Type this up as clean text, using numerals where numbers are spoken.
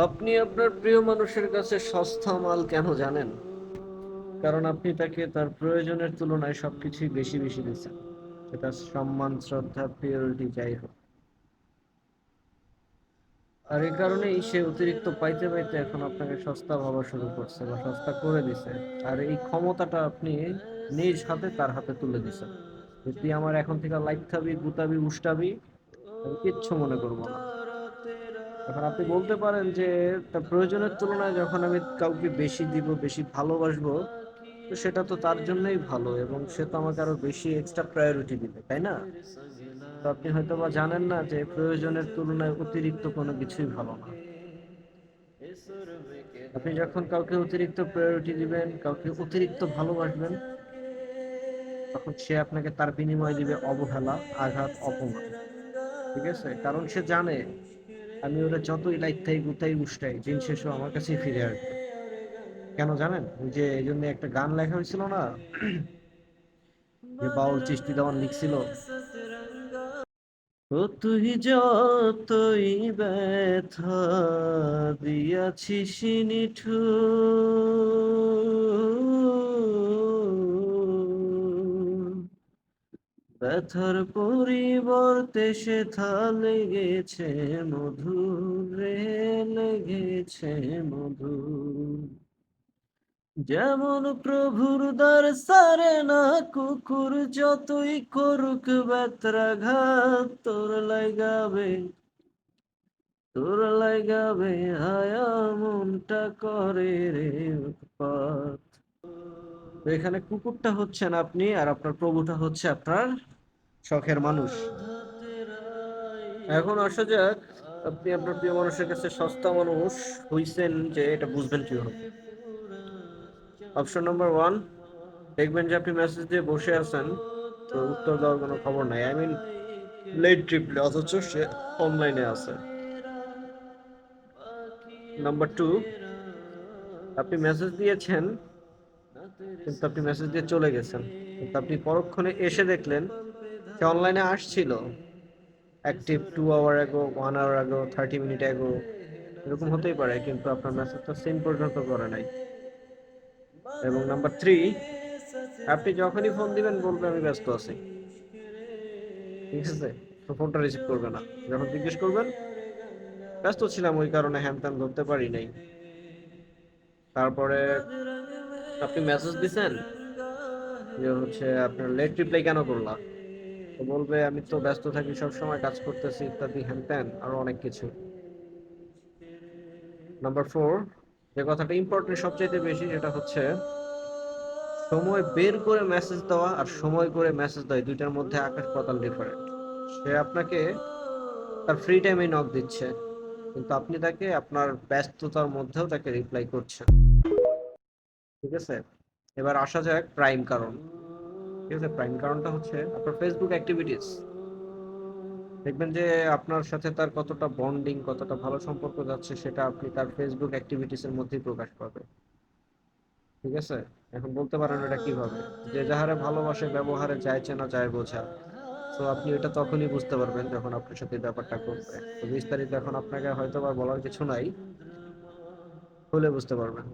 আপনি আপনার প্রিয় মানুষের কাছে সস্তা মাল কেন জানেন? কারণ আপনি তাকে তার প্রয়োজনের তুলনায় সবকিছুই বেশি বেশি দিচ্ছেন। সেটা সম্মান, শ্রদ্ধা, প্রিয়রিটি যাই হোক। আর এই কারণেই সে অতিরিক্ত পাইতে পাইতে এখন আপনাকে সস্তা ভাবা শুরু করছে বা সস্তা করে দিছে। আর এই ক্ষমতাটা আপনি নিজ হাতে তার হাতে তুলে দিছেন। যে তুই আমার এখন থেকে লাইক গুতাবি, উষ্টাবি, আমি কিচ্ছু মনে করবো না। এখন আপনি বলতে পারেন যে তার প্রয়োজনের তুলনায় যখন আমি কাউকে বেশি দিব, বেশি ভালোবাসবো, তো সেটা তো তার জন্যই ভালো এবং সে তো আমাকে আরো বেশি এক্সট্রা প্রায়োরিটি দিবে, তাই না? তো আপনি হয়তো বা জানেন না যে প্রয়োজনের তুলনায় অতিরিক্ত কোনো কিছুই ভালো না। আপনি যখন কাউকে অতিরিক্ত প্রায়োরিটি দিবেন, কাউকে অতিরিক্ত ভালোবাসবেন, তখন সে আপনাকে তার বিনিময়ে দিবে অবহেলা, আঘাত, অপমান। ঠিক আছে? কারণ সে জানে আমি ওরা যতই লাইক গুতাই উষ্টাই, দিন শেষে আমার কাছেই ফিরে আসবে। কেন জানেন? ওই যে এই জন্য একটা গান লেখা হয়েছিল না, যে বাউল চিশতি দেওয়ান লিখছিল, ও তুই যতই ব্যথা দিয়াছিস নিঠুর, ব্যথার পরিবর্তে সেথা লেগেছে মধুর রে, লেগেছে মধুর। যেমন প্রভুর দ্বার সারে না কুকুর, যতই করুক ব্যত্রাঘাত, তোর লাইগাবে হায়া মনটা করে রে উৎপাত। তো এখানে কুকুরটা হচ্ছেন আপনি, আর আপনার প্রভুটা হচ্ছে আপনার শখের মানুষ। এখন আসা যাক, আপনি আপনার প্রিয় মানুষের কাছে সস্তা মানুষ হইছেন যে এটা বুঝবেন কিভাবে। অপশন নাম্বার ওয়ান, দেখবেন যে আপনি মেসেজ দিয়ে বসে আছেন, তো উত্তর দেওয়ার কোনো খবর নাই, আই মিন লেট রিপ্লাই, অথচ সে অনলাইনে আছে। নাম্বার টু, আপনি মেসেজ দিয়েছেন কিন্তু আপনি মেসেজ দিয়ে চলে গেছেন, কিন্তু আপনি পরক্ষণে এসে দেখলেন সে অনলাইনে আসছিল, active 2 hour ago, 1 hour ago, 30 minute ago, এরকম হতেই পারে, কিন্তু আপনার মেসেজটা সিন পর্যন্ত করে নাই। এবং নাম্বার থ্রি, আপনি যখনই ফোন দিবেন বলবে আমি ব্যস্ত আছি। ঠিক আছে? তো ফোনটা রিসিভ করবে না। যখন জিজ্ঞেস করবেন, ব্যস্ত ছিলাম ওই কারণে হ্যান ত্যান ধরতে পারি নাই। তারপরে আপনি মেসেজ দিছেন যে হচ্ছে আপনার লেট রিপ্লাই কেন করলা, তো বলবে আমি তো ব্যস্ত থাকি, সব সময় কাজ করতেছি, ইত্যাদি হ্যান ত্যান আরো অনেক কিছু। নাম্বার ফোর, যে কথাটা ইম্পর্টেন্ট সবচাইতে বেশি, সেটা হচ্ছে সময় বের করে মেসেজ দেওয়া আর সময় করে মেসেজ দেওয়া, এই দুইটার মধ্যে আকাশ পাতাল ডিফারেন্ট। সে আপনাকে তার ফ্রি টাইমে নক দিচ্ছে, কিন্তু আপনি তাকে আপনার ব্যস্ততার মধ্যেও তাকে রিপ্লাই করছেন। ঠিক আছে? এবার আসা যাক প্রাইম কারণ। ঠিক আছে? প্রাইম কারণটা হচ্ছে আপনার ফেসবুক অ্যাক্টিভিটিস। দেখবেন যে আপনার সাথে তার কতটা বন্ডিং, কতটা ভালো সম্পর্ক যাচ্ছে, সেটা আপনি তার ফেসবুক অ্যাক্টিভিটিস এর মধ্যেই প্রকাশ পাবে। ঠিক আছে? এখন বলতে পারেন এটা কিভাবে? যে যাহারে ভালোবাসে ব্যবহারে যায় চেনা যায় বোঝা। তো আপনি এটা তখনই বুঝতে পারবেন যখন আপনার সাথে এই ব্যাপারটা করবে। তো বিস্তারিত এখন আপনাকে হয়তো বা বলার কিছু নাই, হলে বুঝতে পারবেন।